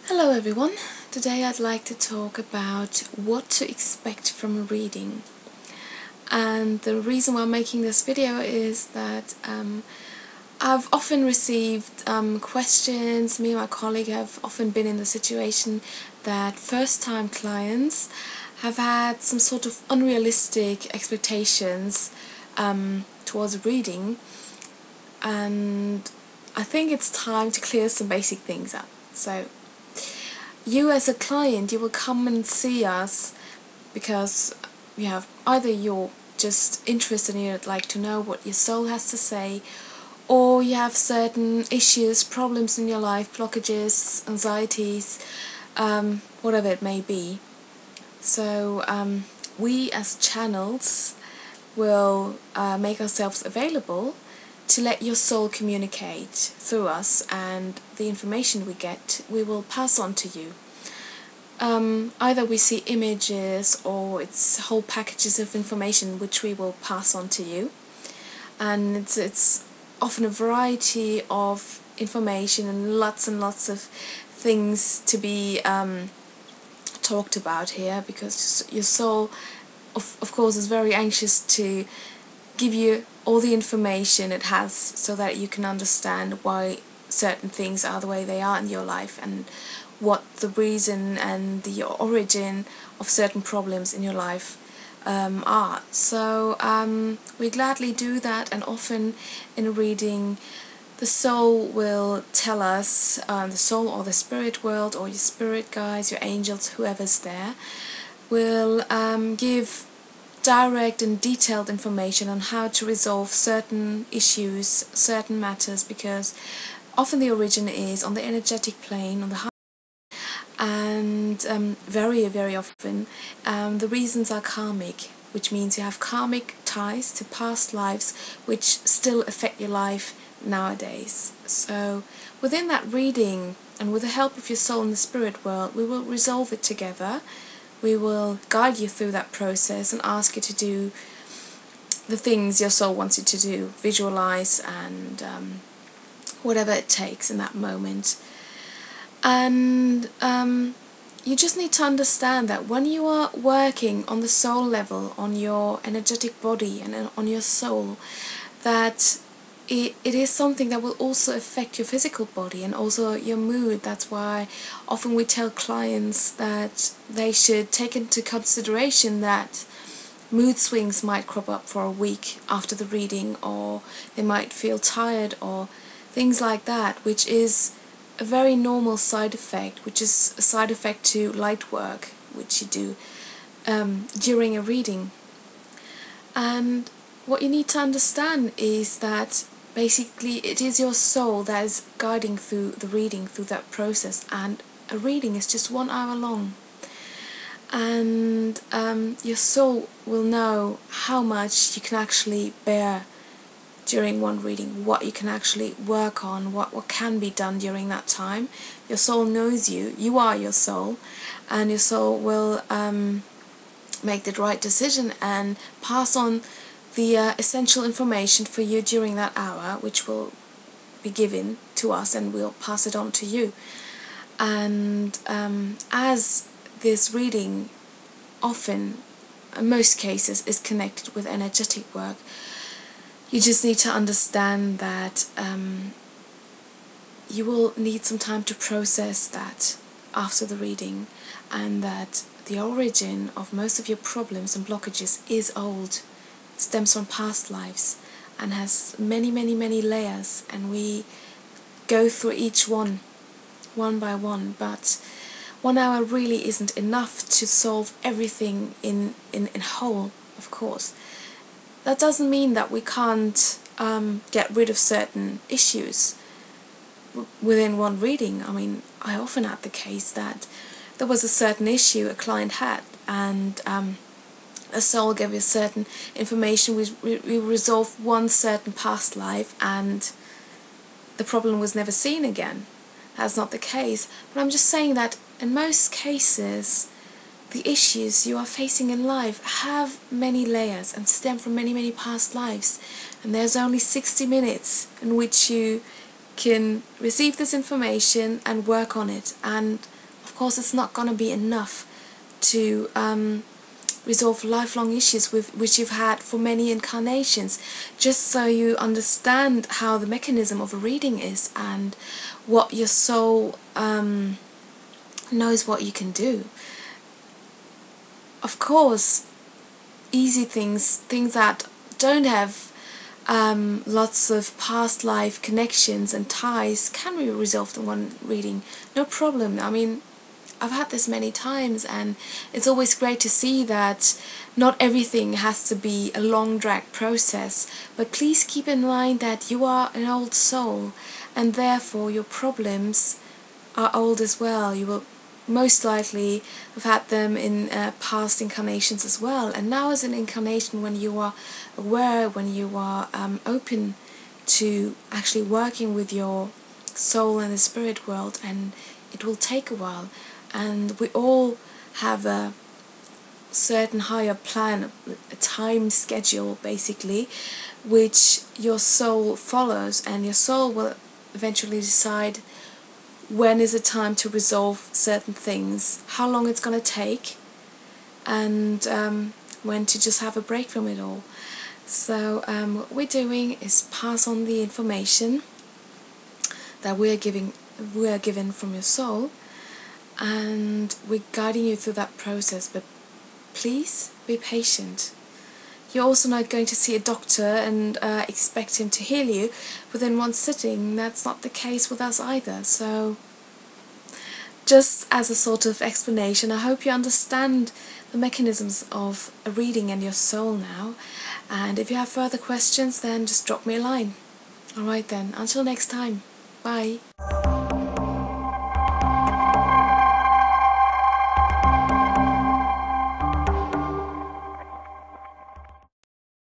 Hello everyone, today I'd like to talk about what to expect from a reading. And the reason why I'm making this video is that I've often received questions. Me and my colleague have often been in the situation that first-time clients have had some sort of unrealistic expectations towards a reading, and I think it's time to clear some basic things up. So you as a client, you will come and see us because you have either you're just interested and you'd like to know what your soul has to say, or you have certain issues, problems in your life, blockages, anxieties, whatever it may be. So we as channels will make ourselves available to let your soul communicate through us, and the information we get we will pass on to you. Either we see images or it's whole packages of information which we will pass on to you, and it's often a variety of information and lots of things to be talked about here, because your soul of course is very anxious to give you all the information it has so that you can understand why certain things are the way they are in your life, and what the reason and the origin of certain problems in your life are. So we gladly do that, and often in a reading the soul will tell us, the soul or the spirit world or your spirit guides, your angels, whoever's there, will give direct and detailed information on how to resolve certain issues, certain matters, because often the origin is on the energetic plane, on the high, and very often the reasons are karmic, which means you have karmic ties to past lives which still affect your life nowadays. So within that reading, and with the help of your soul and the spirit world, we will resolve it together. We will guide you through that process and ask you to do the things your soul wants you to do, visualize, and whatever it takes in that moment. And you just need to understand that when you are working on the soul level, on your energetic body and on your soul, that it is something that will also affect your physical body and also your mood. That's why often we tell clients that they should take into consideration that mood swings might crop up for a week after the reading, or they might feel tired or things like that, which is a very normal side effect, which is a side effect to light work which you do during a reading. And what you need to understand is that basically it is your soul that is guiding through the reading, through that process, and a reading is just 1 hour long. And your soul will know how much you can actually bear during one reading, what you can actually work on, what can be done during that time. Your soul knows you, you are your soul, and your soul will make the right decision and pass on the essential information for you during that hour, which will be given to us and we'll pass it on to you. And as this reading often, in most cases, is connected with energetic work, you just need to understand that you will need some time to process that after the reading, and that the origin of most of your problems and blockages is old, stems from past lives, and has many layers, and we go through each one by one. But 1 hour really isn't enough to solve everything in whole, of course. That doesn't mean that we can't get rid of certain issues within one reading. I mean, I often had the case that there was a certain issue a client had, and a soul gave us certain information. We resolved one certain past life, and the problem was never seen again. That's not the case. But I'm just saying that in most cases, the issues you are facing in life have many layers and stem from many past lives, and there's only 60 minutes in which you can receive this information and work on it, and of course it's not going to be enough to resolve lifelong issues which you've had for many incarnations. Just so you understand how the mechanism of a reading is and what your soul knows what you can do. Of course, easy things that don't have lots of past life connections and ties can be resolved in one reading, no problem. I mean, I've had this many times, and it's always great to see that not everything has to be a long drag process, but please keep in mind that you are an old soul and therefore your problems are old as well. You will most likely have had them in past incarnations as well, and now is an incarnation when you are aware, when you are open to actually working with your soul and the spirit world, and it will take a while. And we all have a certain higher plan, a time schedule basically, which your soul follows, and your soul will eventually decide when is it time to resolve certain things, how long it's going to take, and when to just have a break from it all. So what we're doing is pass on the information that we are given from your soul, and we're guiding you through that process, but please be patient. You're also not going to see a doctor and expect him to heal you within one sitting. That's not the case with us either. So just as a sort of explanation, I hope you understand the mechanisms of a reading and your soul now, and if you have further questions then just drop me a line. Alright then, until next time, bye.